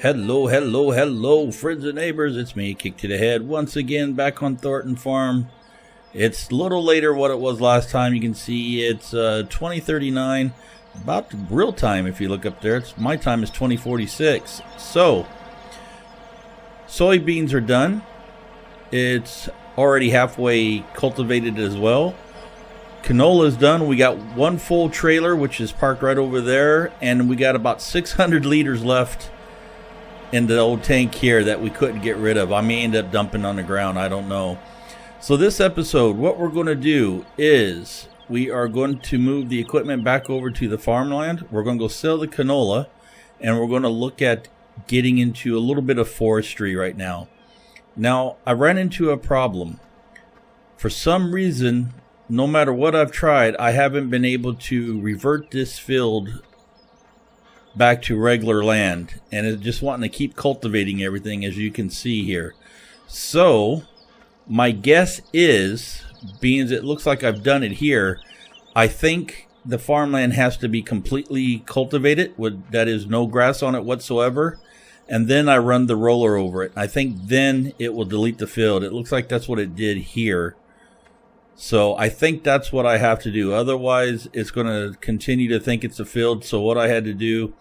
Hello, friends and neighbors. It's me, Kick to the Head, once again back on Thornton Farm. It's a little later what it was last time. You can see it's 2039, about real time if you look up there. My time is 2046. So, soybeans are done. It's already halfway cultivated as well. Canola is done. We got one full trailer, which is parked right over there, and we got about 600 liters left in the old tank here that we couldn't get rid of. I may end up dumping on the ground. I don't know. So this episode, what we're going to do is we are going to move the equipment back over to the farmland. We're going to go sell the canola, and we're going to look at getting into a little bit of forestry right now. Now, I ran into a problem. For some reason, no matter what I've tried, I haven't been able to revert this field back to regular land, and it's just wanting to keep cultivating everything, as you can see here. So my guess is, being as it looks like I've done it here, I think the farmland has to be completely cultivated with, that is, no grass on it whatsoever, and then I run the roller over it. I think then it will delete the field. It looks like that's what it did here. So I think that's what I have to do. Otherwise, it's going to continue to think it's a field. So what I had to do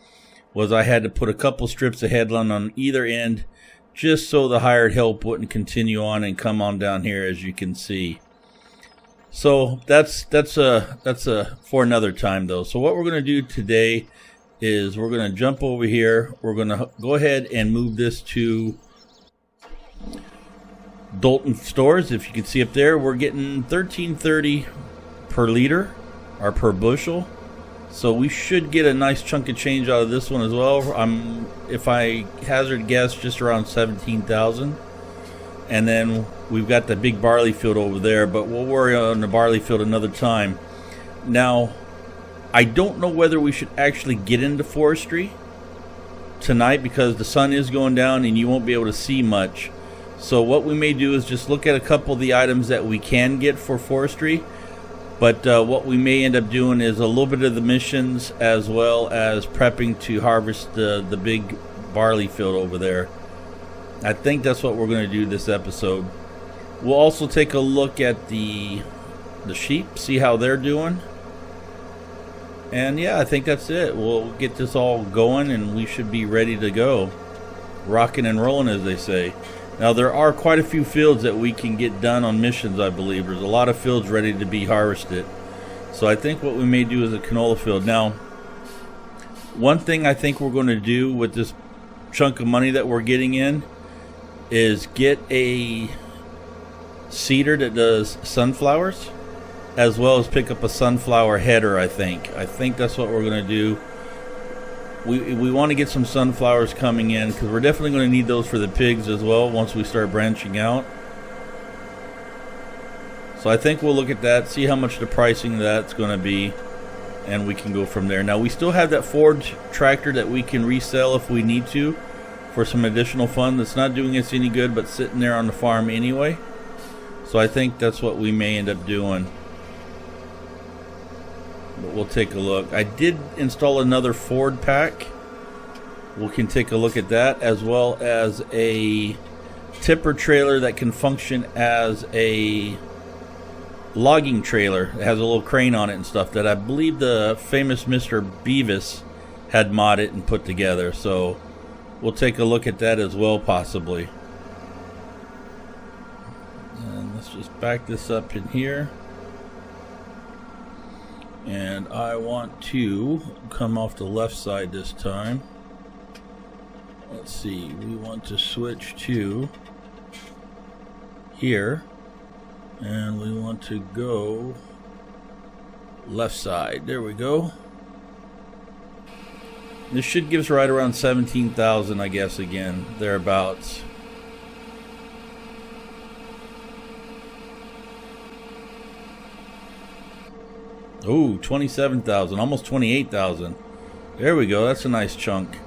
was I had to put a couple strips of headland on either end, just so the hired help wouldn't continue on and come on down here, as you can see. So that's for another time though. So what we're going to do today is we're going to jump over here. We're going to go ahead and move this to Thornton stores. If you can see up there, we're getting $13.30 per liter or per bushel, so we should get a nice chunk of change out of this one as well. If I hazard guess, just around 17,000. And then we've got the big barley field over there, but we'll worry on the barley field another time. Now, I don't know whether we should actually get into forestry tonight because the sun is going down and you won't be able to see much. So what we may do is just look at a couple of the items that we can get for forestry. But what we may end up doing is a little bit of the missions as well as prepping to harvest the big barley field over there. I think that's what we're going to do this episode. We'll also take a look at the sheep, see how they're doing. And yeah, I think that's it. We'll get this all going and we should be ready to go. Rocking and rolling, as they say. Now, there are quite a few fields that we can get done on missions, I believe. There's a lot of fields ready to be harvested. So I think what we may do is a canola field. Now, one thing I think we're going to do with this chunk of money that we're getting in is get a seeder that does sunflowers, as well as pick up a sunflower header, I think. I think that's what we're going to do. We want to get some sunflowers coming in because we're definitely going to need those for the pigs as well once we start branching out. So I think we'll look at that, see how much the pricing of that's going to be, and we can go from there. Now, we still have that Ford tractor that we can resell if we need to for some additional fun. That's not doing us any good, but sitting there on the farm anyway. So I think that's what we may end up doing. But we'll take a look. I did install another Ford pack. We can take a look at that, as well as a tipper trailer that can function as a logging trailer. It has a little crane on it and stuff that I believe the famous Mr. Beavis had modded and put together. So we'll take a look at that as well, possibly. And let's just back this up in here. And I want to come off the left side this time. Let's see, we want to switch to here. And we want to go left side. There we go. This should give us right around 17,000, I guess, again, thereabouts. Oh, 27,000, almost 28,000. There we go. That's a nice chunk.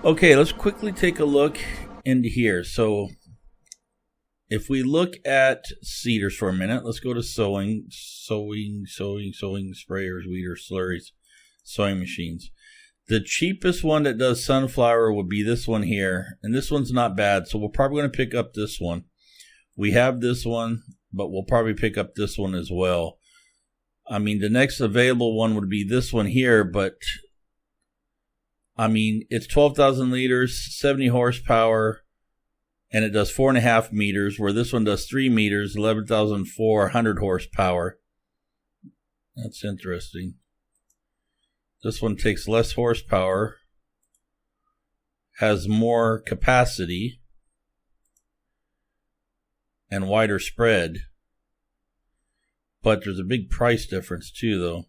Okay, let's quickly take a look into here. So if we look at seeders for a minute, let's go to sowing sprayers, weeder slurries, sewing machines. The cheapest one that does sunflower would be this one here. And this one's not bad, so we're probably going to pick up this one. We have this one, but we'll probably pick up this one as well. I mean, the next available one would be this one here, but I mean, it's 12,000 liters, 70 horsepower, and it does 4.5 meters, where this one does 3 meters, 11,400 horsepower. That's interesting. This one takes less horsepower, has more capacity, and wider spread. But there's a big price difference too, though.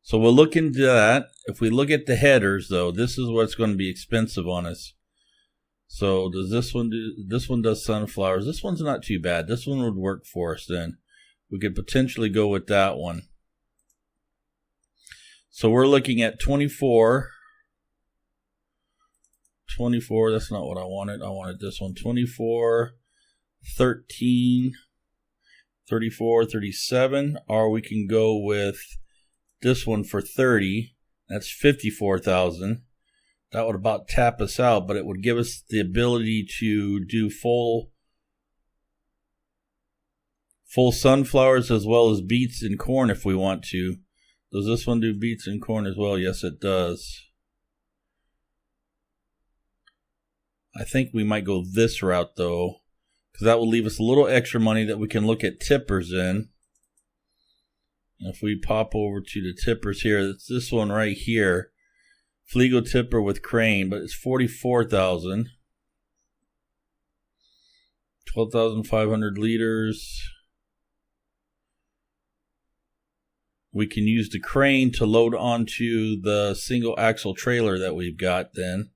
So we'll look into that. If we look at the headers, though, this is what's going to be expensive on us. So does this one do? This one does sunflowers. This one's not too bad. This one would work for us then. We could potentially go with that one. So we're looking at 24. 24, that's not what I wanted. I wanted this one. 24, 13, 34, 37. Or we can go with this one for 30. That's 54,000. That would about tap us out, but it would give us the ability to do full sunflowers as well as beets and corn if we want to. Does this one do beets and corn as well? Yes, it does. I think we might go this route, though, because that will leave us a little extra money that we can look at tippers in. And if we pop over to the tippers here, it's this one right here. Fliego tipper with crane, but it's 44,000. 12,500 liters. We can use the crane to load onto the single axle trailer that we've got then.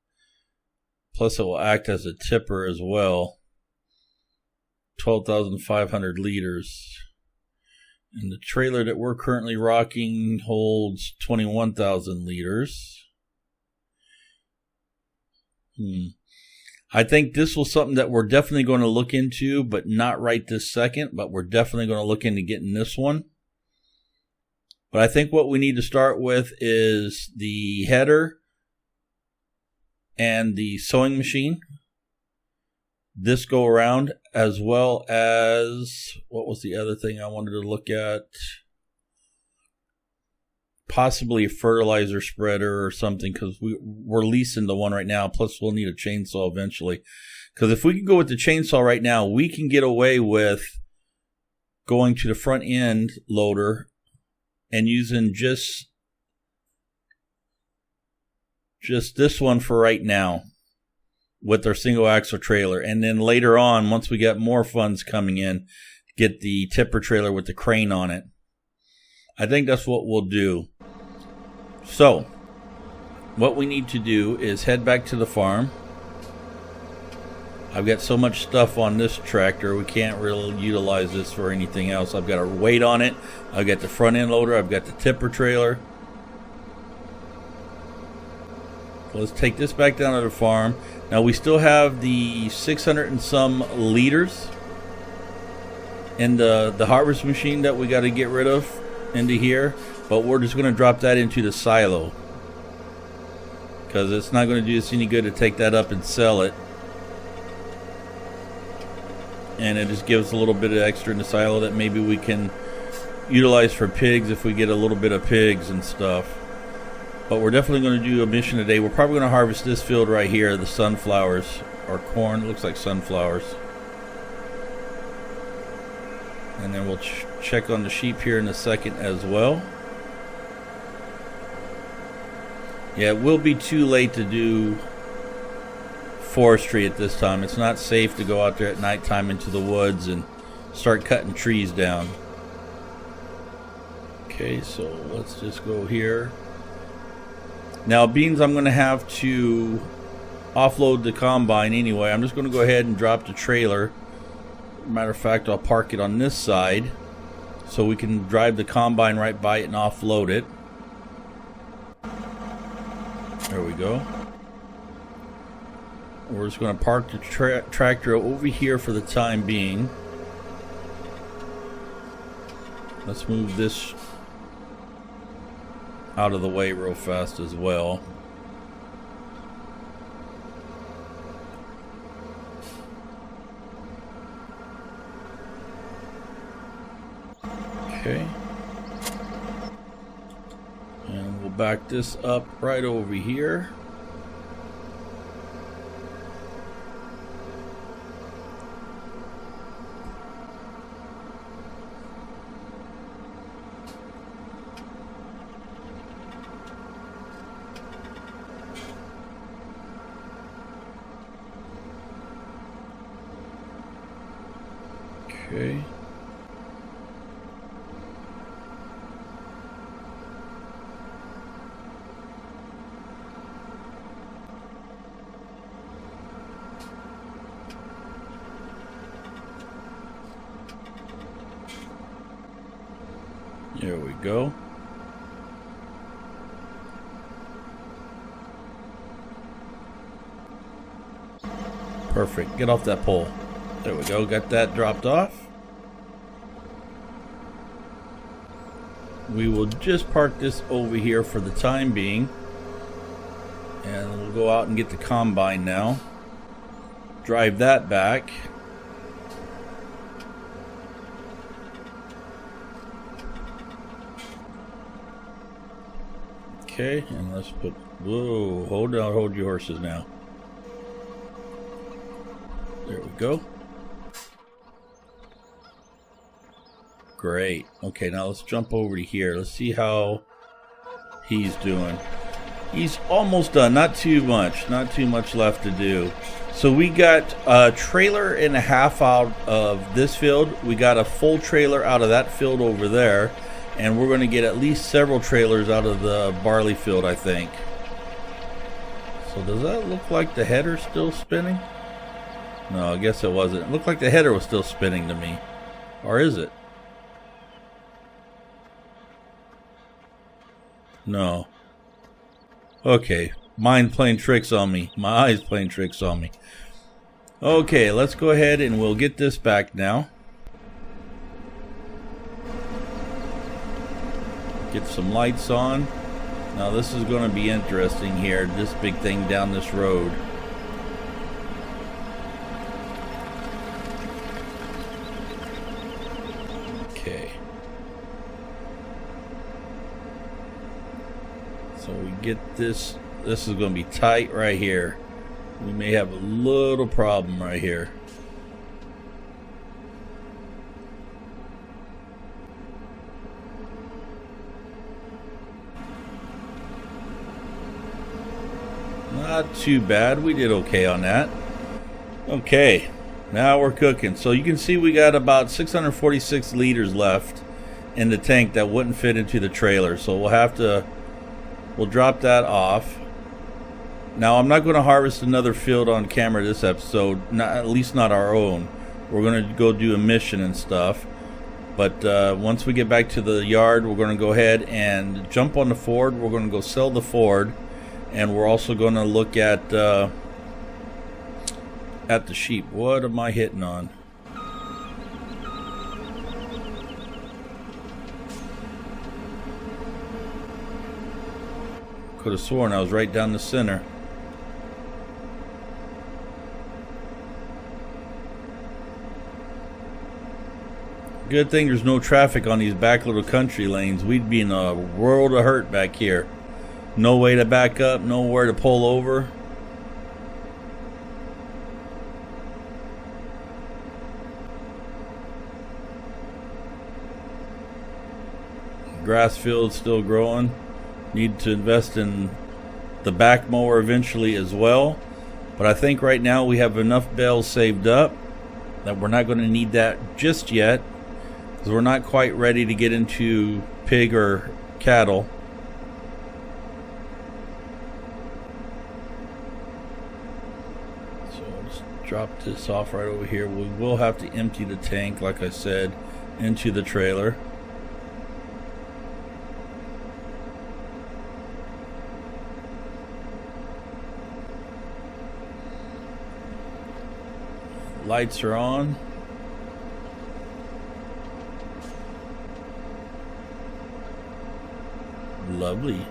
Plus it will act as a tipper as well. 12,500 liters. And the trailer that we're currently rocking holds 21,000 liters. I think this was something that we're definitely going to look into, but not right this second. But we're definitely going to look into getting this one. But I think what we need to start with is the header and the sewing machine. This go around, as well as, what was the other thing I wanted to look at? Possibly a fertilizer spreader or something, because we're leasing the one right now. Plus, we'll need a chainsaw eventually. Because if we can go with the chainsaw right now, we can get away with going to the front end loader and using just this one for right now with our single axle trailer. And then later on, once we get more funds coming in, get the tipper trailer with the crane on it. I think that's what we'll do. So, what we need to do is head back to the farm. I've got so much stuff on this tractor, we can't really utilize this for anything else. I've got a weight on it. I've got the front end loader. I've got the tipper trailer. So let's take this back down to the farm. Now we still have the 600 and some liters in the harvest machine that we got to get rid of into here. But we're just going to drop that into the silo, because it's not going to do us any good to take that up and sell it. And it just gives a little bit of extra in the silo that maybe we can utilize for pigs if we get a little bit of pigs and stuff. But we're definitely going to do a mission today. We're probably going to harvest this field right here, the sunflowers or corn. It looks like sunflowers. And then we'll check on the sheep here in a second as well. Yeah, it will be too late to do forestry at this time. It's not safe to go out there at nighttime into the woods and start cutting trees down. Okay, so let's just go here. Now, beans, I'm going to have to offload the combine anyway. I'm just going to go ahead and drop the trailer. Matter of fact, I'll park it on this side so we can drive the combine right by it and offload it. There we go. We're just going to park the tractor over here for the time being. Let's move this out of the way real fast as well. Okay. And we'll back this up right over here. Okay. There we go. Perfect. Get off that pole. There we go. Got that dropped off. We will just park this over here for the time being. And we'll go out and get the combine now. Drive that back. Okay, and let's put, whoa, hold on, hold your horses now. There we go. Great. Okay, now let's jump over to here. Let's see how he's doing. He's almost done. Not too much left to do. So we got a trailer and a half out of this field. We got a full trailer out of that field over there. And we're going to get at least several trailers out of the barley field, I think. So does that look like the header's still spinning? No, I guess it wasn't. It looked like the header was still spinning to me. Or is it? No. Okay. Mind playing tricks on me. My eyes playing tricks on me. Okay, let's go ahead and we'll get this back now. Get some lights on. Now this is going to be interesting here. This big thing down this road. Okay. So we get this. This is going to be tight right here. We may have a little problem right here. Not too bad. We did okay on that. Okay, now we're cooking. So you can see we got about 646 liters left in the tank that wouldn't fit into the trailer. So we'll drop that off. Now I'm not going to harvest another field on camera this episode, at least not our own. We're going to go do a mission and stuff. But once we get back to the yard, we're going to go ahead and jump on the Ford. We're going to go sell the Ford. And we're also going to look at the sheep. What am I hitting on? Could have sworn I was right down the center. Good thing there's no traffic on these back little country lanes. We'd be in a world of hurt back here. No way to back up, nowhere to pull over. Grass field's still growing. Need to invest in the back mower eventually as well. But I think right now we have enough bales saved up that we're not going to need that just yet, because we're not quite ready to get into pig or cattle. Drop this off right over here. We will have to empty the tank, like I said, into the trailer. Lights are on. Lovely.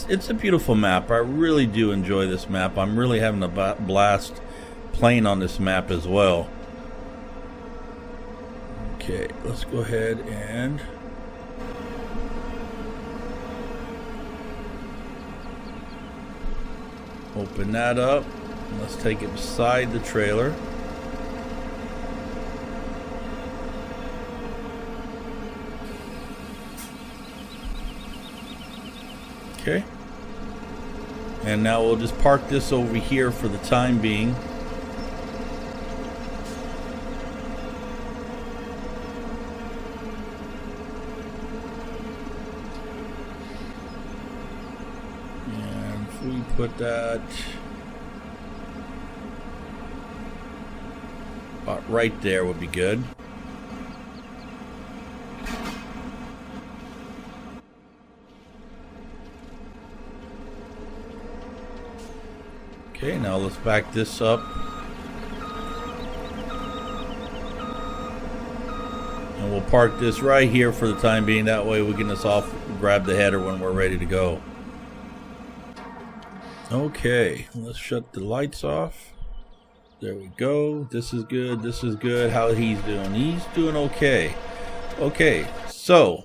It's a beautiful map. I really do enjoy this map. I'm really having a blast playing on this map as well. Okay, let's go ahead and Open that up. Let's take it beside the trailer. Okay. And now we'll just park this over here for the time being. And if we put that about right there would be good. Okay, now let's back this up. And we'll park this right here for the time being. That way we can just grab the header when we're ready to go. Okay, let's shut the lights off. There we go. This is good. This is good. How he's doing? He's doing okay. Okay, so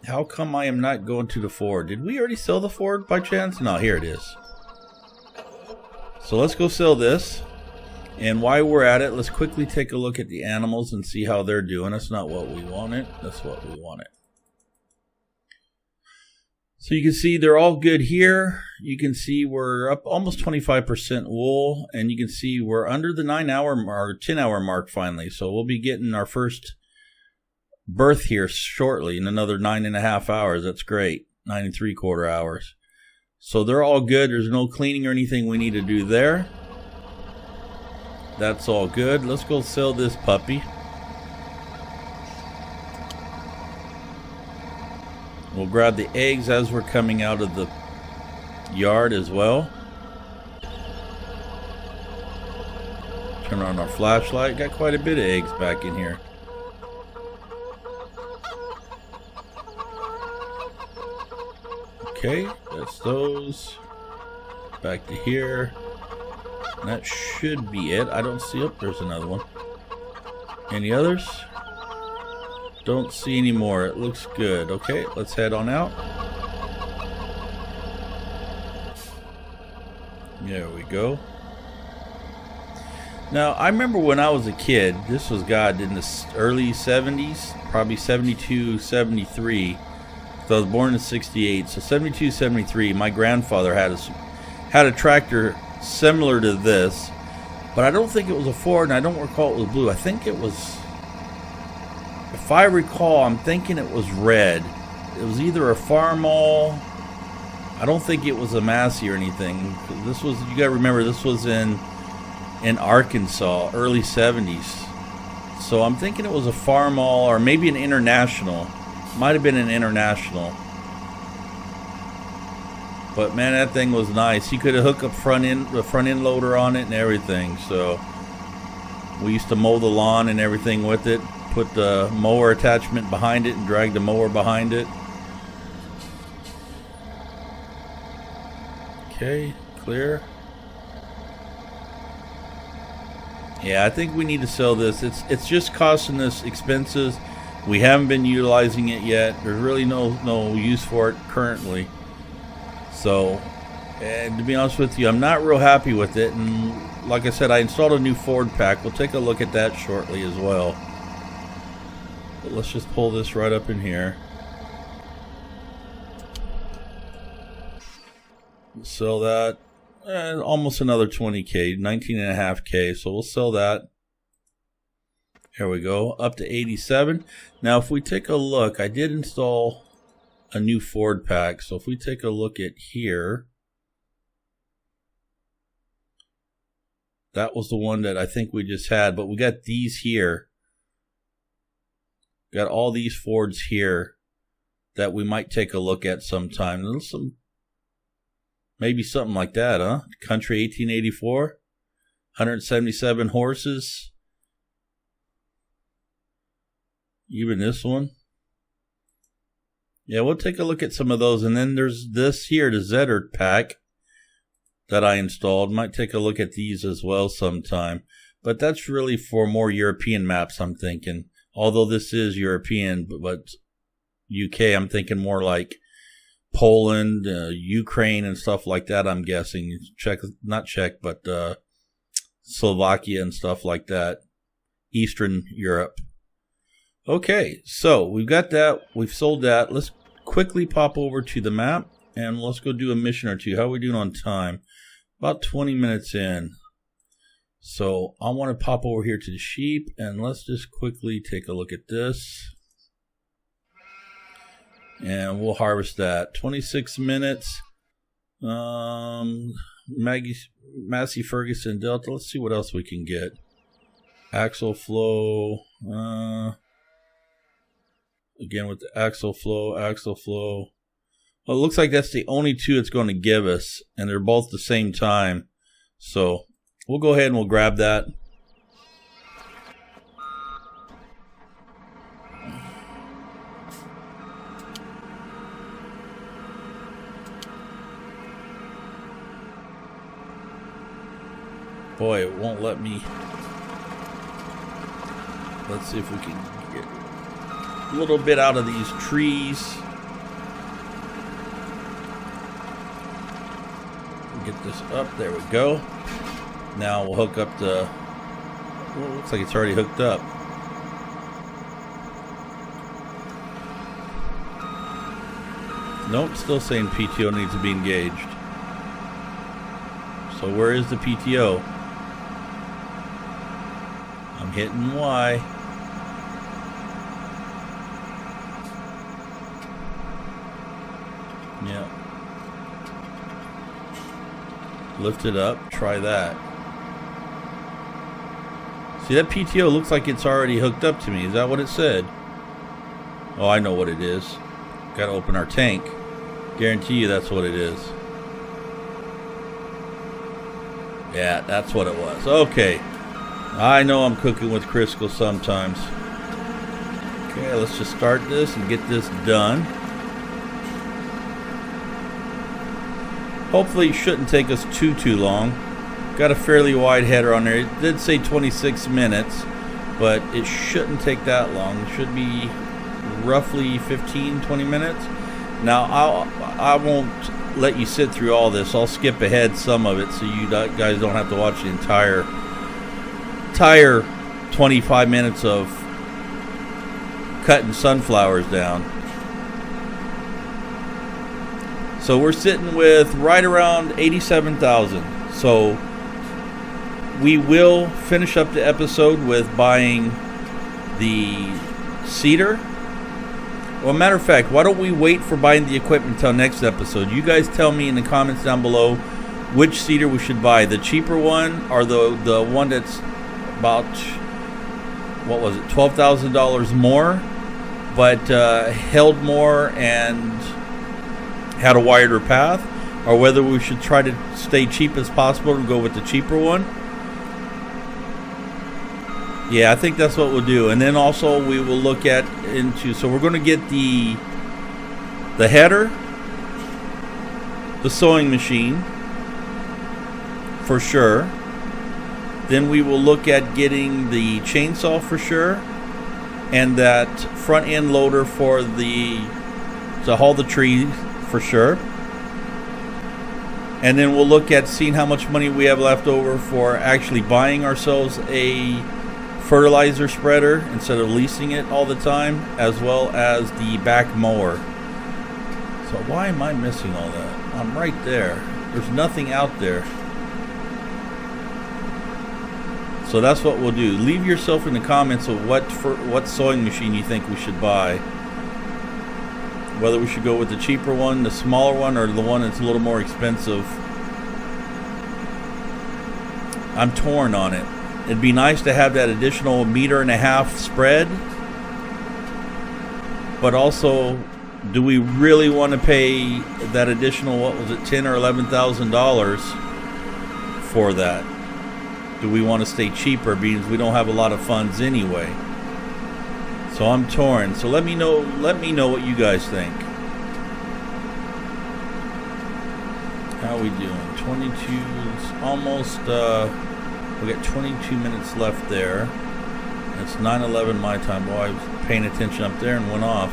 how come I am not going to the Ford? Did we already sell the Ford by chance? No, here it is. So let's go sell this. And while we're at it, let's quickly take a look at the animals and see how they're doing. That's not what we wanted. That's what we wanted. So you can see they're all good here. You can see we're up almost 25% wool. And you can see we're under the 9-hour or 10-hour mark finally. So we'll be getting our first birth here shortly in another 9.5 hours. That's great. 9 3/4 hours. So they're all good. There's no cleaning or anything we need to do there. That's all good. Let's go sell this puppy. We'll grab the eggs as we're coming out of the yard as well. Turn on our flashlight. Got quite a bit of eggs back in here. Okay, that's those. Back to here. And that should be it. I don't see. Oh, there's another one. Any others? Don't see any more. It looks good. Okay, let's head on out. There we go. Now, I remember when I was a kid, this was, God, in the early 70s, probably 72, 73. So I was born in 68, so 72, 73, my grandfather had a tractor similar to this, but I don't think it was a Ford, and I don't recall it was blue. I think it was, if I recall, I'm thinking it was red. It was either a Farmall. I don't think it was a Massey or anything. This was, you gotta remember, this was in Arkansas, early 70s. So I'm thinking it was a Farmall or maybe an International. Might have been an International. But man, that thing was nice. You could have hooked up the front end loader on it and everything. So we used to mow the lawn and everything with it. Put the mower attachment behind it and drag the mower behind it. Okay, clear. Yeah, I think we need to sell this. It's just costing us expenses. We haven't been utilizing it yet. There's really no use for it currently. So, and to be honest with you, I'm not real happy with it. And like I said, I installed a new Ford pack. We'll take a look at that shortly as well. But let's just pull this right up in here. Sell that. Almost another 20K, 19.5K. So we'll sell that. Here we go, up to 87. Now, if we take a look, I did install a new Ford pack. So if we take a look at here, that was the one that I think we just had. But we got these here. Got all these Fords here that we might take a look at sometime. Maybe something like that, huh? Country 1884, 177 horses. Even this one. Yeah, we'll take a look at some of those. And then there's this here, the Zeddard pack that I installed. Might take a look at these as well sometime. But that's really for more European maps, I'm thinking. Although this is European, but UK, I'm thinking more like Poland, Ukraine, and stuff like that. I'm guessing not Czech, but Slovakia and stuff like that. Eastern Europe. Okay, so we've got that. We've sold that. Let's quickly pop over to the map and let's go do a mission or two. How are we doing on time? About 20 minutes in. So I want to pop over here to the sheep and let's just quickly take a look at this. And we'll harvest that. 26 minutes. Massey Ferguson Delta. Let's see what else we can get. Axle flow. Again with the axle flow. Well, it looks like that's the only two it's going to give us. And they're both the same time. So we'll go ahead and we'll grab that. Boy, it won't let me. Let's see if we can get a little bit out of these trees. Get this up. There we go. Now we'll hook up the. Well, it looks like it's already hooked up. Nope, still saying PTO needs to be engaged. So where is the PTO? I'm hitting Y. Yeah. Lift it up. Try that. See, that PTO looks like it's already hooked up to me. Is that what it said? Oh, I know what it is. Got to open our tank. Guarantee you that's what it is. Yeah, that's what it was. Okay. I know I'm cooking with Crisco sometimes. Okay, let's just start this and get this done. Hopefully it shouldn't take us too long. Got a fairly wide header on there. It did say 26 minutes, but it shouldn't take that long. It should be roughly 15-20 minutes. Now, I won't let you sit through all this. I'll skip ahead some of it so you guys don't have to watch the entire 25 minutes of cutting sunflowers down. So we're sitting with right around 87,000. So we will finish up the episode with buying the seeder. Well, matter of fact, why don't we wait for buying the equipment until next episode? You guys tell me in the comments down below which seeder we should buy. The cheaper one or the one that's about, what was it, $12,000 more, but held more and had a wider path, or whether we should try to stay cheap as possible and go with the cheaper one. Yeah, I think that's what we'll do. And then also we will look at so we're going to get the header, the sewing machine for sure. Then we will look at getting the chainsaw for sure, and that front end loader to haul the tree for sure. And then we'll look at seeing how much money we have left over for actually buying ourselves a fertilizer spreader instead of leasing it all the time, as well as the back mower. So why am I missing all that? I'm right there. There's nothing out there. So that's what we'll do. Leave yourself in the comments of what sewing machine you think we should buy. Whether we should go with the cheaper one, the smaller one, or the one that's a little more expensive. I'm torn on it. It'd be nice to have that additional 1.5 meter spread. But also, do we really want to pay that additional, what was it, $10,000 or $11,000 for that? Do we want to stay cheaper because we don't have a lot of funds anyway? So I'm torn. So let me know what you guys think. How are we doing? 22, almost, we got 22 minutes left there. It's 9:11 my time. Boy, I was paying attention up there and went off.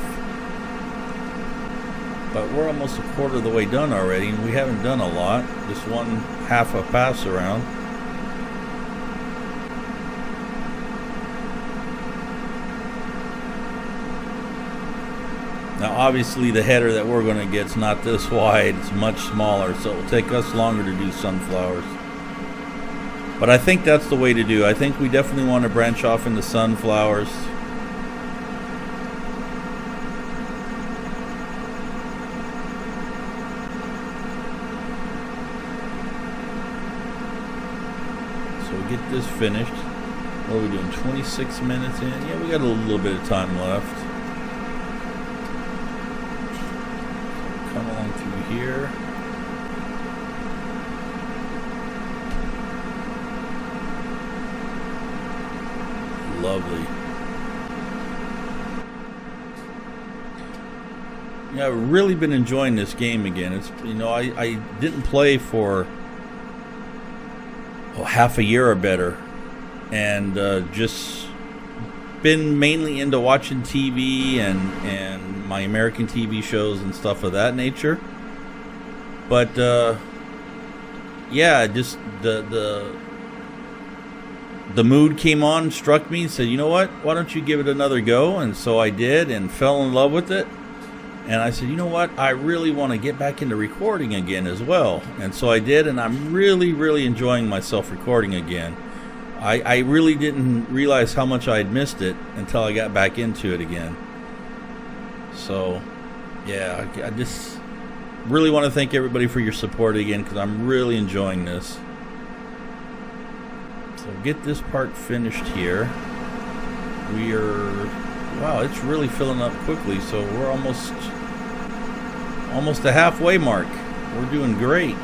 But we're almost a quarter of the way done already, and we haven't done a lot. Just one half a pass around. Now obviously the header that we're going to get is not this wide, it's much smaller, so it will take us longer to do sunflowers. But I think that's the way to do. I think we definitely want to branch off into sunflowers. So we get this finished. What are we doing, 26 minutes in? Yeah, we got a little bit of time left. Come along through here. Lovely. Yeah, I've really been enjoying this game again. It's, you know, I didn't play for half a year or better, and just been mainly into watching TV and my American TV shows and stuff of that nature. But yeah, just the mood came on, struck me, and said, you know what, why don't you give it another go? And so I did, and fell in love with it. And I said, you know what, I really want to get back into recording again as well. And so I did, and I'm really enjoying myself recording again. I really didn't realize how much I had missed it until I got back into it again. So yeah, I just really want to thank everybody for your support again, because I'm really enjoying this. So get this part finished here. We are, wow, it's really filling up quickly, so we're almost the halfway mark. We're doing great.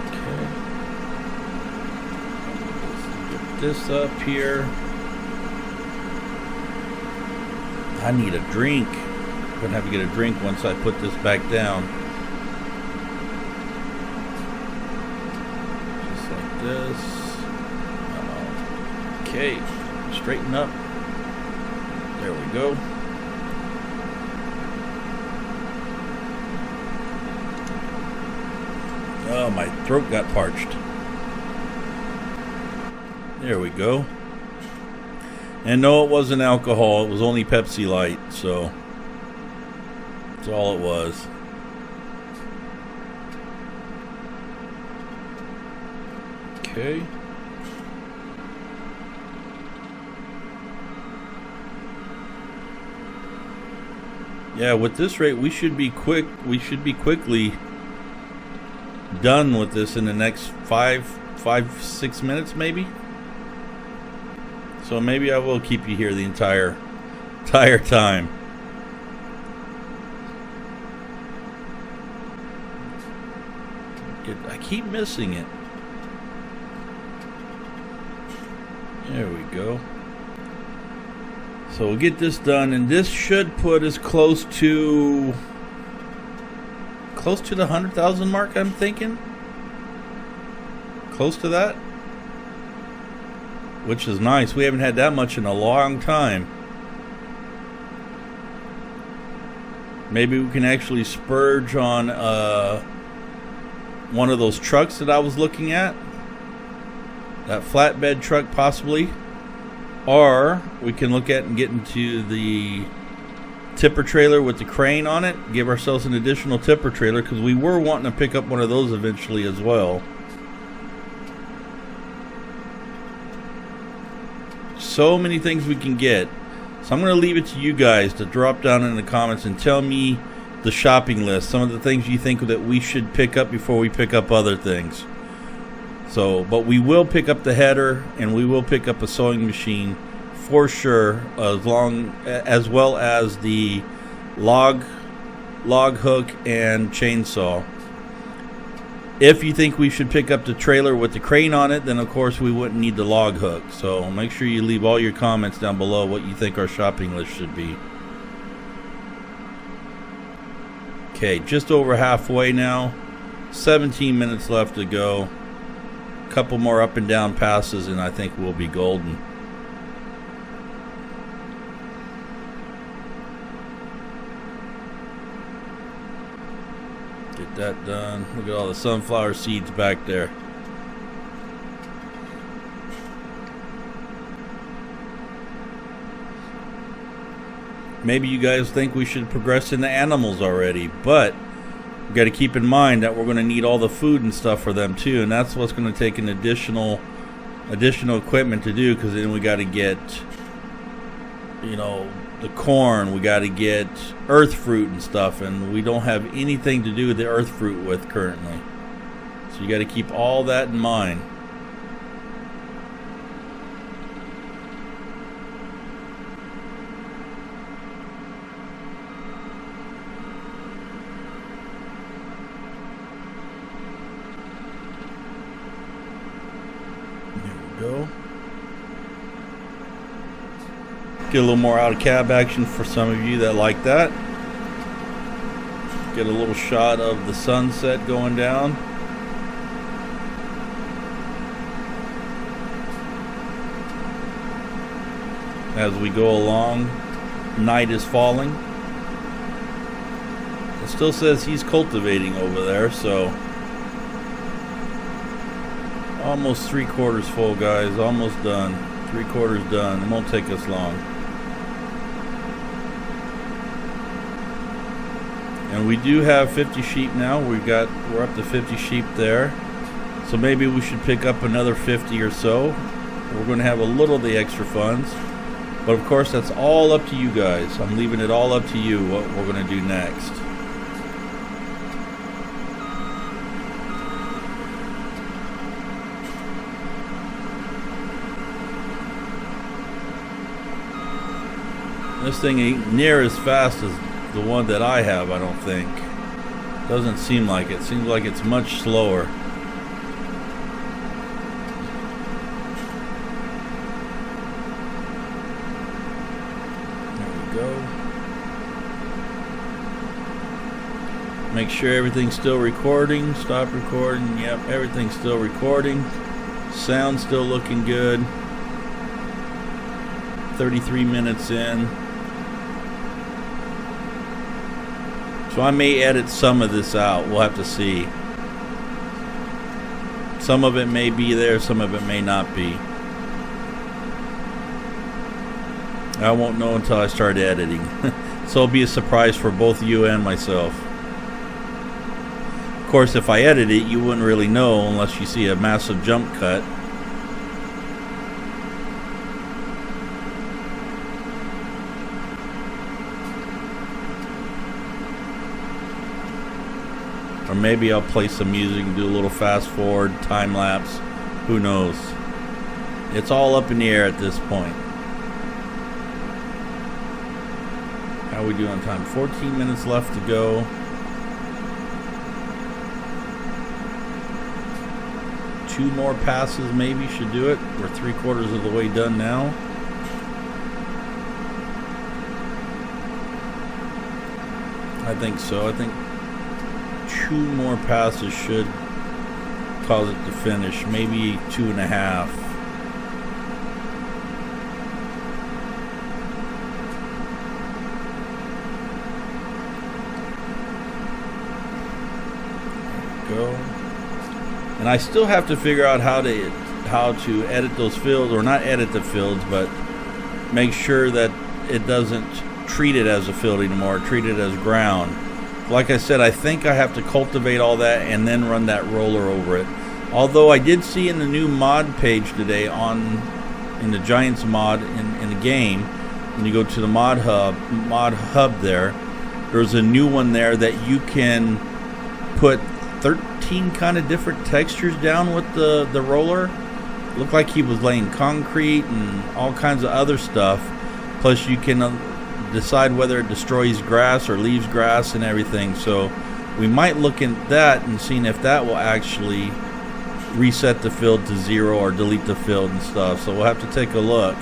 Okay. Get this up here. I need a drink. I'm gonna have to get a drink once I put this back down. Just like this. Okay, straighten up. There we go. Oh, my throat got parched. There we go. And no, it wasn't alcohol. It was only Pepsi Light, so that's all it was. Okay. Yeah, with this rate, we should be quickly done with this in the next 5-6 minutes, maybe. So maybe I will keep you here the entire time. I keep missing it. There we go. So we'll get this done, and this should put us close to the 100,000 mark, I'm thinking. Close to that, which is nice. We haven't had that much in a long time. Maybe we can actually splurge on one of those trucks that I was looking at. That flatbed truck, possibly. Or we can look at and get into the tipper trailer with the crane on it. Give ourselves an additional tipper trailer, because we were wanting to pick up one of those eventually as well. So many things we can get. So I'm going to leave it to you guys to drop down in the comments and tell me the shopping list. Some of the things you think that we should pick up before we pick up other things. So, but we will pick up the header, and we will pick up a sewing machine for sure, as well as the log hook and chainsaw. If you think we should pick up the trailer with the crane on it, then of course we wouldn't need the log hook. So make sure you leave all your comments down below what you think our shopping list should be. Okay, just over halfway now. 17 minutes left to go. Couple more up and down passes, and I think we'll be golden. Get that done. Look at all the sunflower seeds back there. Maybe you guys think we should progress in the animals already, but we got to keep in mind that we're going to need all the food and stuff for them too, and that's what's going to take an additional equipment to do, because then we got to get, you know, the corn, we got to get earth fruit and stuff, and we don't have anything to do with the earth fruit with currently. So you got to keep all that in mind. Go. Get a little more out of cab action for some of you that like that. Get a little shot of the sunset going down. As we go along, night is falling. It still says he's cultivating over there, so almost 3/4 full, guys. Almost done. 3/4 done. It won't take us long. And we do have 50 sheep now. We're up to 50 sheep there. So maybe we should pick up another 50 or so. We're going to have a little of the extra funds. But of course, that's all up to you guys. I'm leaving it all up to you what we're going to do next. This thing ain't near as fast as the one that I have, I don't think. Doesn't seem like it. Seems like it's much slower. There we go. Make sure everything's still recording. Stop recording. Yep, everything's still recording. Sound's still looking good. 33 minutes in. So I may edit some of this out. We'll have to see. Some of it may be there, some of it may not be. I won't know until I start editing. So it'll be a surprise for both you and myself. Of course, if I edit it, you wouldn't really know unless you see a massive jump cut. Or maybe I'll play some music and do a little fast forward, time lapse. Who knows? It's all up in the air at this point. How we doing on time? 14 minutes left to go. Two more passes maybe should do it. We're 3/4 of the way done now. I think so. I think 2 more passes should cause it to finish. Maybe 2.5. Go. And I still have to figure out how to edit those fields, or not edit the fields, but make sure that it doesn't treat it as a field anymore, treat it as ground. Like I said, I think I have to cultivate all that and then run that roller over it. Although I did see in the new mod page today in the Giants mod in the game, when you go to the mod hub there's a new one there that you can put 13 kind of different textures down with the roller. Looked like he was laying concrete and all kinds of other stuff. Plus you can decide whether it destroys grass or leaves grass and everything. So we might look at that and seeing if that will actually reset the field to 0 or delete the field and stuff. So we'll have to take a look.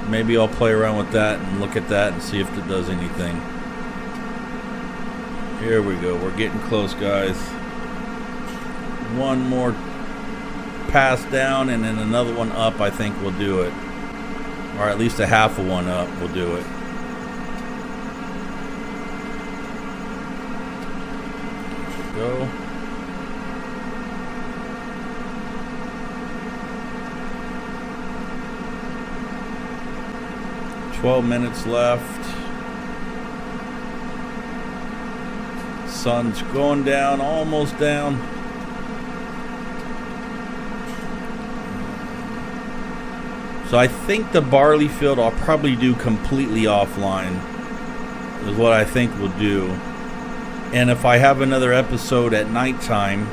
Maybe I'll play around with that and look at that and see if it does anything. Here we go. We're getting close, guys. One more pass down and then another one up, I think will do it. Or at least a half of one up will do it. go. Minutes left. Sun's going down, almost down. So I think the barley field I'll probably do completely offline, is what I think we'll do. And if I have another episode at nighttime,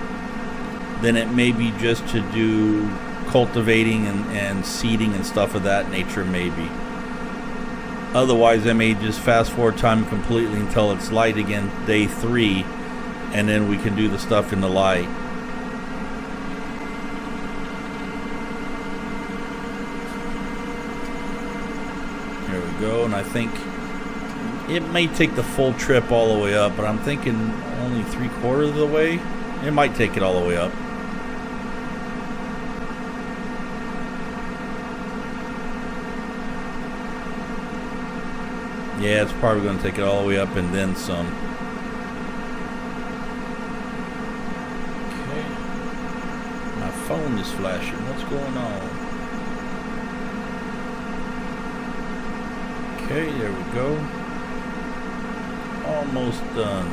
then it may be just to do cultivating and seeding and stuff of that nature, maybe. Otherwise, I may just fast forward time completely until it's light again, day 3, and then we can do the stuff in the light. There we go, and I think it may take the full trip all the way up, but I'm thinking only 3/4 of the way. It might take it all the way up. Yeah, it's probably going to take it all the way up and then some. Okay. My phone is flashing. What's going on? Okay, there we go. Almost done.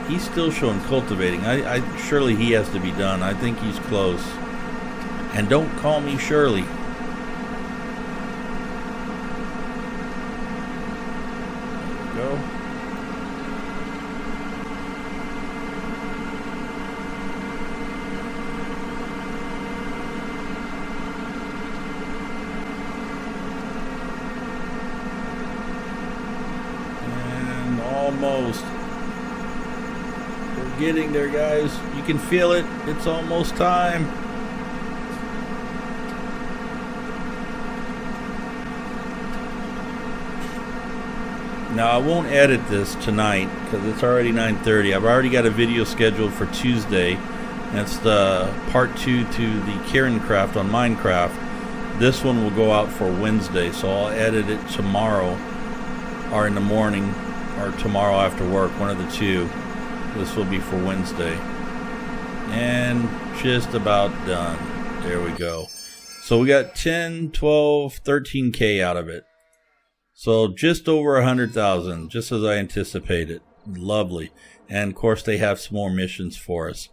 He's still showing cultivating. Surely he has to be done. I think he's close. And don't call me Shirley. Go. And almost. We're getting there, guys. You can feel it. It's almost time. Now, I won't edit this tonight because it's already 9:30. I've already got a video scheduled for Tuesday. That's the part 2 to the Karen Craft on Minecraft. This one will go out for Wednesday, so I'll edit it tomorrow or in the morning or tomorrow after work, one of the two. This will be for Wednesday. And just about done. There we go. So we got 10, 12, 13K out of it. So just over 100,000, just as I anticipated. Lovely. And of course they have some more missions for us.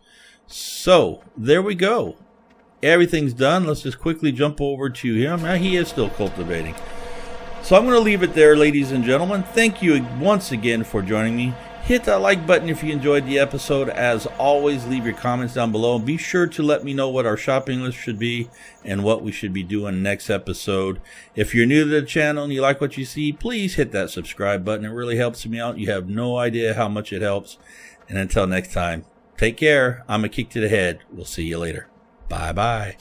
So there we go. Everything's done. Let's just quickly jump over to him. Now he is still cultivating. So I'm going to leave it there, ladies and gentlemen. Thank you once again for joining me. Hit that like button if you enjoyed the episode. As always, leave your comments down below. And be sure to let me know what our shopping list should be and what we should be doing next episode. If you're new to the channel and you like what you see, please hit that subscribe button. It really helps me out. You have no idea how much it helps. And until next time, take care. I'm a kick to the head. We'll see you later. Bye-bye.